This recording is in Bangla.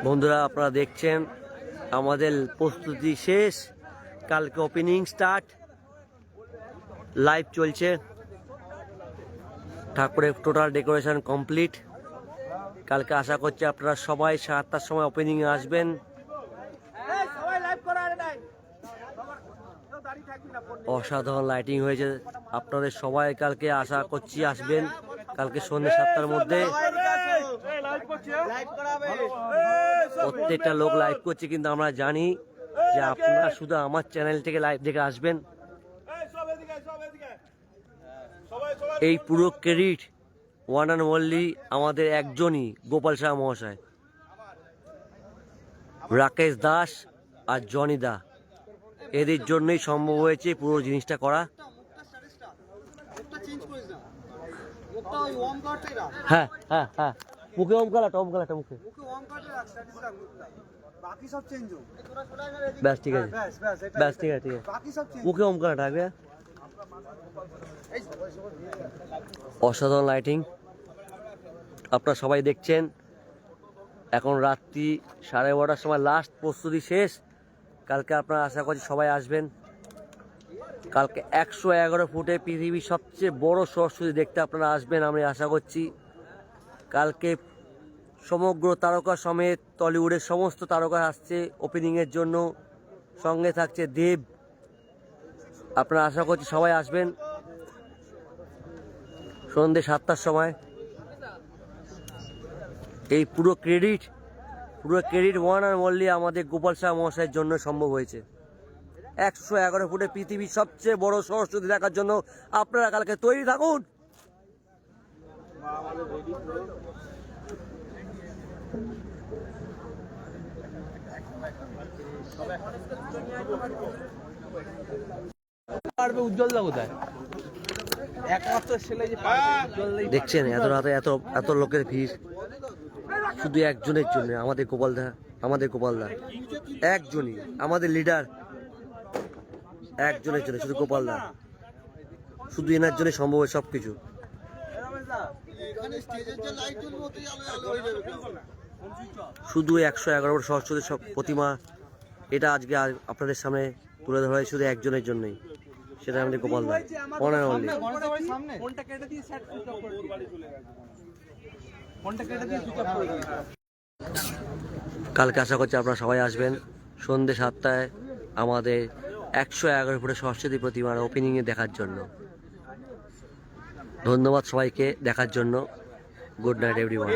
বন্ধুরা আপনারা দেখছেন আমাদের প্রস্তুতি শেষ, কালকে ওপেনিং স্টার্ট, লাইভ চলছে, ঠাকুরের টোটাল ডেকোরেশন কমপ্লিট। কালকে আশা করছি আপনারা সবাই 7টার সময় ওপেনিং এ আসবেন। অসাধারণ লাইটিং হয়েছে, আপনাদের সবাই কালকে আশা করছি আসবেন কালকে সন্ধ্যে 7টার মধ্যে। প্রত্যেকটা লোক লাইভ করছে, কিন্তু আমরা জানি যে আপনারা শুধু আমার চ্যানেল থেকে লাইভ দেখে আসবেন। এই পুরো ক্রেডিট ওয়ান অ্যান্ড অনলি আমাদের একজনই, গোপাল শাহ মহাশয়, রাকেশ দাস আর জনি দা, এদের জন্যই সম্ভব হয়েছে পুরো জিনিসটা করা। হ্যাঁ হ্যাঁ হ্যাঁ, মুখে ওম কালাটা মুখে, ব্যাস ঠিক আছে, ব্যাস ঠিক আছে, মুখে ওম কালাটা থাকবে। অসাধারণ লাইটিং আপনারা সবাই দেখছেন। এখন রাত্রি 12:30টার সময় লাস্ট প্রস্তুতি শেষ। কালকে আপনারা আশা করছি সবাই আসবেন। কালকে 111 ফুটে পৃথিবীর সবচেয়ে বড় সরস্বতী দেখতে আপনারা আসবেন, আমি আশা করছি। কালকে সমগ্র তারকা সমেত টলিউডের সমস্ত তারকা আসছে ওপেনিংয়ের জন্য, সঙ্গে থাকছে দেব। আপনারা আশা করছি সবাই আসবেন সন্ধ্যে 7টার সময়। এই পুরো ক্রেডিট ওয়ান আর অনলি আমাদের গোপাল শাহ মহাশয়ের জন্য সম্ভব হয়েছে। 111 ফুটে পৃথিবীর সবচেয়ে বড় সরস্বতী দেখার জন্য আপনারা কালকে তৈরি থাকুন। উজ্জ্বল দা কোথায়? দেখছেন এত রাতে এত লোকের ভিড় শুধু একজনের জন্য, আমাদের গোপালদা একজনই, আমাদের লিডার একজনের জন্য, শুধু গোপালদা, শুধু এনার জন্য সম্ভব হয় সবকিছু। শুধু 111 সরস্বতী সব প্রতিমা, এটা আজকে আপনাদের সামনে তুলে ধরা হয় শুধু একজনের জন্যই, সেটা আমাদের গোপালদা। কালকে আশা করছি আপনারা সবাই আসবেন সন্ধ্যে 7টায় আমাদের 111 ফুটের সরস্বতী প্রতিমার ওপেনিংয়ে দেখার জন্য। ধন্যবাদ সবাইকে দেখার জন্য। Good night everyone.